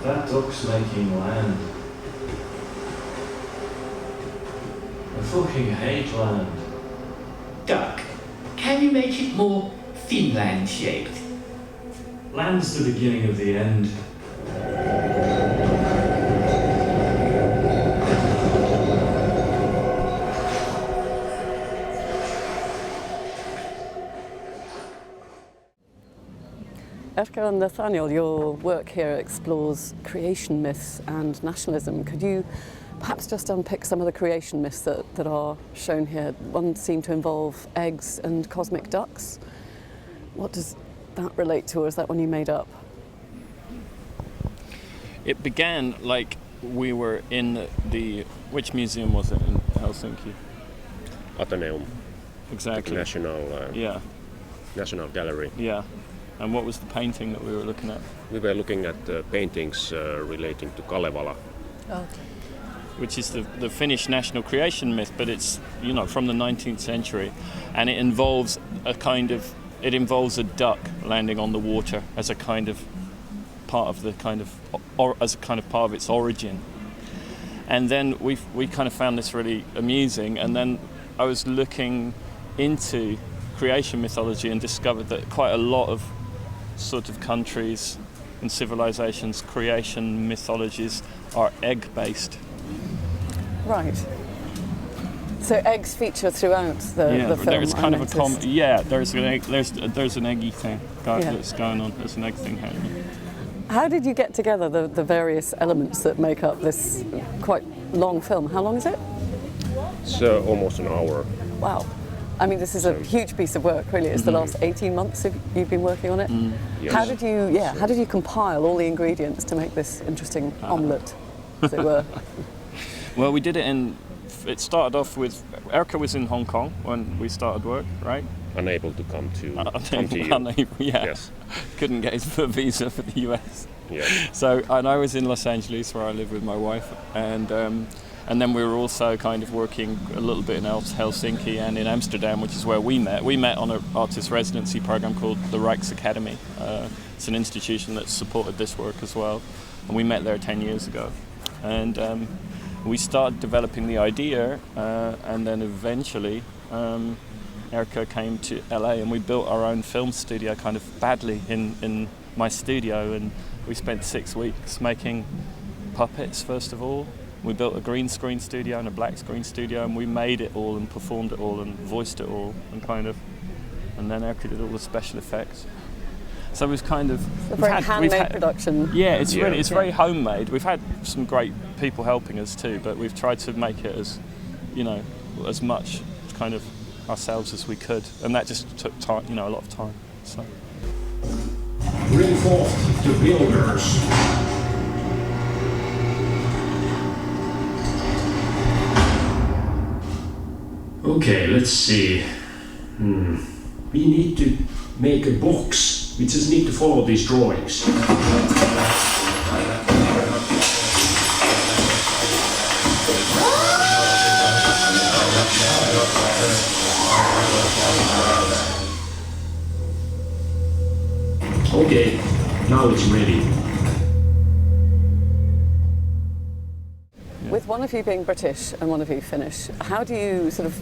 That duck's making land. I fucking hate land. Duck, can you make it more Finland-shaped? Land's the beginning of the end. Erkka and Nathaniel, your work here explores creation myths and nationalism. Could you perhaps just unpick some of the creation myths that are shown here? One seemed to involve eggs and cosmic ducks. What does that relate to, or is that one you made up? It began like we were in which museum was it in Helsinki? Atheneum. Exactly. The National Gallery. Yeah. And what was the painting that we were looking at? We were looking at paintings relating to Kalevala. Okay. Which is the Finnish national creation myth, but it's from the 19th century, and it involves a duck landing on the water as a kind of part of part of its origin. And then we kind of found this really amusing, and then I was looking into creation mythology and discovered that quite a lot of sort of countries and civilizations' creation mythologies are egg-based. Right. So eggs feature throughout the film. There's kind of there's an eggy thing that's going on. There's an egg thing happening. How did you get together the various elements that make up this quite long film? How long is it? It's almost an hour. Wow. I mean, this is a huge piece of work, really. It's the last 18 months you've been working on it. Yes. How did you compile all the ingredients to make this interesting omelette, as it were? Well, we did it started off with, Erkka was in Hong Kong when we started work, right? Unable to come to you. Unable, yeah. Yes. Couldn't get his visa for the US. Yeah. So, and I was in Los Angeles where I live with my wife, and then we were also kind of working a little bit in Helsinki and in Amsterdam, which is where we met. We met on an artist residency program called the Rijksacademy. It's an institution that's supported this work as well, and we met there 10 years ago. And we started developing the idea, and then eventually Erkka came to LA, and we built our own film studio kind of badly in my studio, and we spent 6 weeks making puppets first of all. We built a green screen studio and a black screen studio, and we made it all and performed it all and voiced it all, and then Erkka did all the special effects. So it was kind of a very handmade production. Yeah, it's very homemade. We've had some great people helping us too, but we've tried to make it as much kind of ourselves as we could, and that just took time, a lot of time. So. Bring forth the builders. Okay, let's see. We need to make a box. We just need to follow these drawings. Okay, now it's ready. With one of you being British and one of you Finnish, how do you sort of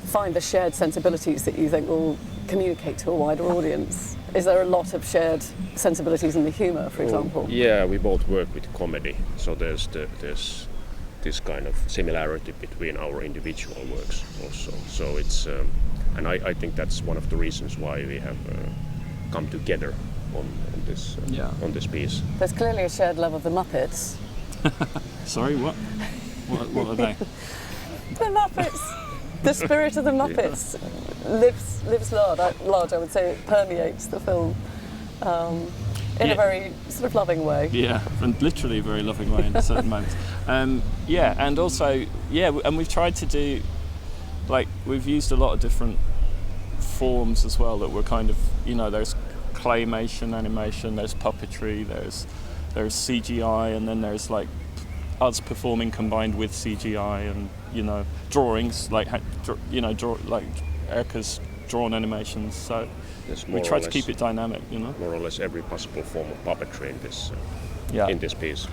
find the shared sensibilities that you think will communicate to a wider audience? Is there a lot of shared sensibilities in the humour, for example? Yeah, we both work with comedy, so there's this kind of similarity between our individual works also. So it's, and I think that's one of the reasons why we have come together on this piece. There's clearly a shared love of the Muppets. Sorry, what? What are they? The Muppets. The spirit of the Muppets lives large. I would say it permeates the film in a very sort of loving way. Yeah, and literally a very loving way in certain moments. And also, and we've tried to do, we've used a lot of different forms as well that were kind of, there's claymation, animation, there's puppetry, there's CGI, and then there's us performing combined with CGI, and drawings Erkka's drawn animations. So we try to keep it dynamic. More or less every possible form of puppetry in this. in this piece.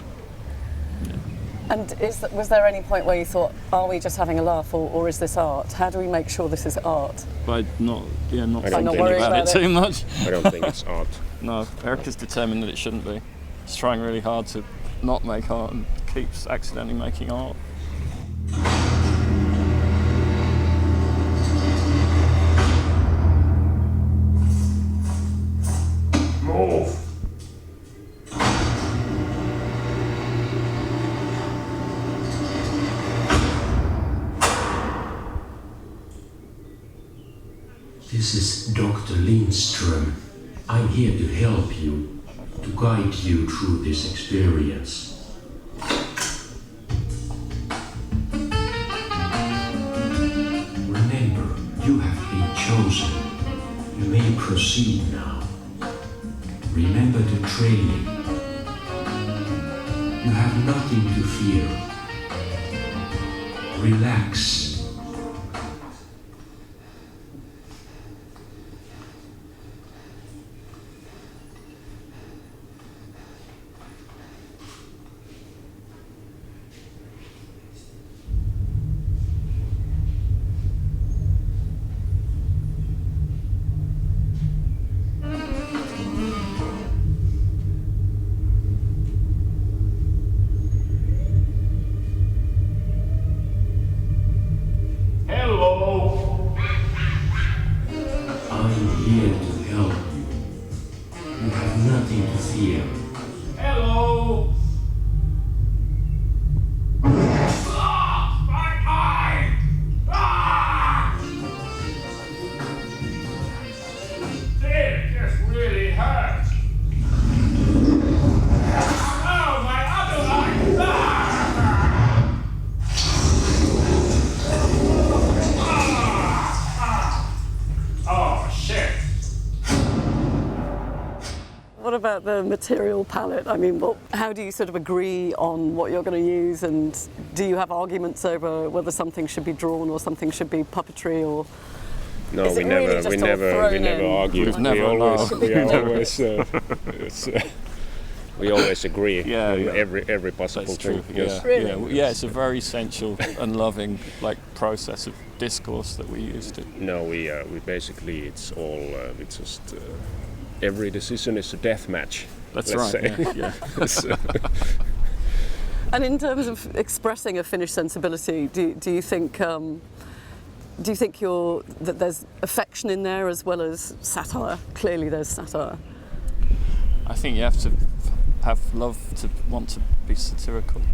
And was there any point where you thought, are we just having a laugh, or is this art? How do we make sure this is art? But not don't thinking think about it too much. I don't think it's art. No, Erkka's determined that it shouldn't be. He's trying really hard to not make art and keeps accidentally making art. Move! This is Dr. Lindström. I'm here to help you, to guide you through this experience. Remember, you have been chosen. You may proceed now. Remember the training. You have nothing to fear. Relax. What about the material palette? I mean, how do you sort of agree on what you're going to use, and do you have arguments over whether something should be drawn or something should be puppetry, or? No, we never argue. We always agree on every possible thing. Yes. Really? Yeah, it's a very sensual and loving process of discourse that we use to. No, we basically it's all every decision is a death match. That's let's right. say. And in terms of expressing a Finnish sensibility, do you think that there's affection in there as well as satire? Clearly, there's satire. I think you have to have love to want to be satirical. Do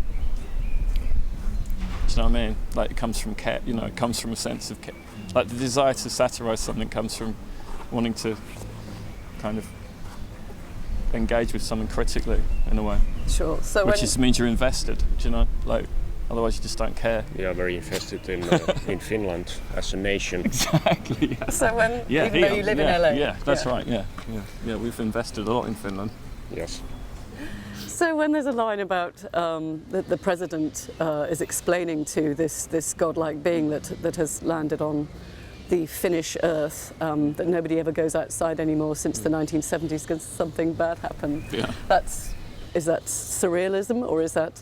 you know what I mean? Like, it comes from care. It comes from a sense of care. Like, the desire to satirise something comes from wanting to kind of engage with someone critically, in a way. Sure. So which means you're invested. Do you know? Like, otherwise you just don't care. We are very invested in Finland as a nation. Exactly. Yeah. So even though you live in LA. Yeah, that's right. Yeah. We've invested a lot in Finland. Yes. So when there's a line about the president is explaining to this godlike being that has landed on the Finnish earth, that nobody ever goes outside anymore since the 1970s because something bad happened. Yeah. Is that surrealism, or is that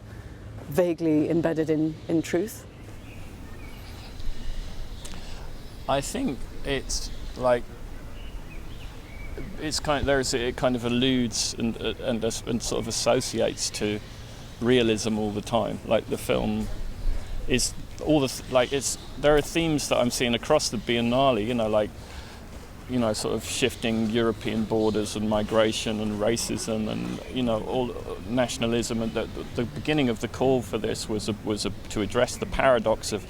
vaguely embedded in truth? I think it's like it kind of alludes and sort of associates to realism all the time. Like, the film is there are themes that I'm seeing across the Biennale. Sort of shifting European borders and migration and racism and all nationalism. And the beginning of the call for this was to address the paradox of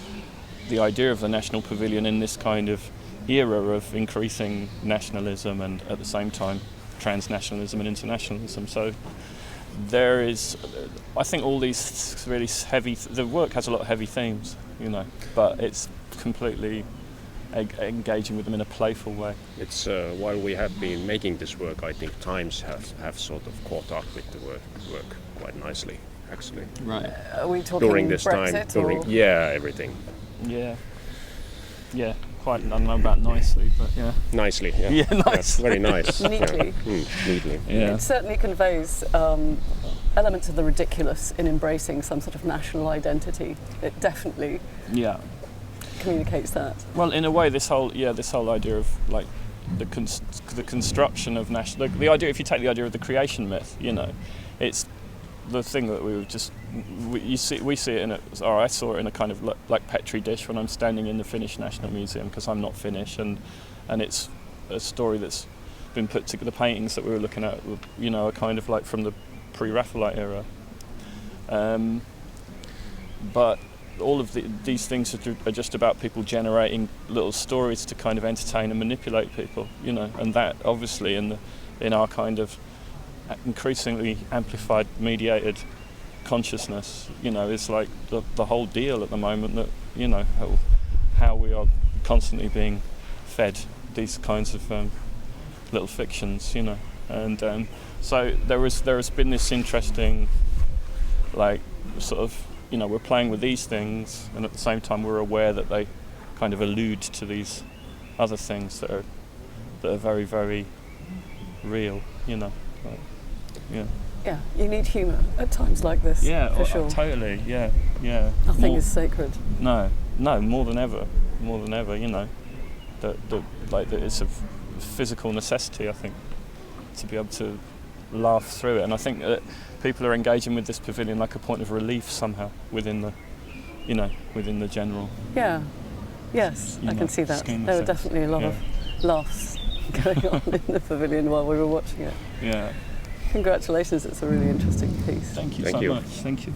the idea of the national pavilion in this kind of era of increasing nationalism and at the same time transnationalism and internationalism. So there is, I think, all these really heavy. The work has a lot of heavy themes, but it's completely engaging with them in a playful way. It's while we have been making this work, I think times have sort of caught up with the work quite nicely, actually. Right. Are we talking during this Brexit time? Everything. Yeah. Quite, I don't know about nicely, but yeah. Nicely, yeah. Yeah, nice. Yeah, very nice. Neatly. Neatly. Yeah. It certainly conveys elements of the ridiculous in embracing some sort of national identity. It definitely communicates that. Well, in a way, this whole idea of like the construction of national, the idea, if you take the idea of the creation myth, you know, it's the thing that we see it in I saw it in a kind of like petri dish when I'm standing in the Finnish National Museum, because I'm not Finnish, and it's a story that's been put together. The paintings that we were looking at, you know, are kind of like from the pre-Raphaelite era, but all of these things are just about people generating little stories to kind of entertain and manipulate people, you know, and that obviously in our kind of increasingly amplified, mediated consciousness, you know, is like the whole deal at the moment, that, you know, how we are constantly being fed these kinds of little fictions, you know, and so there has been this interesting, like, sort of, you know, we're playing with these things, and at the same time we're aware that they kind of allude to these other things that are very, very real, you know. Like, yeah, you need humour at times like this. Yeah, for sure. Totally. Yeah. Nothing is sacred. No, more than ever. You know, that it's a physical necessity, I think, to be able to laugh through it, and I think that people are engaging with this pavilion like a point of relief somehow within the general. Yeah. Yes, I can see that. There were definitely a lot of laughs going on in the pavilion while we were watching it. Yeah. Congratulations, it's a really interesting piece. Thank you so much. Thank you.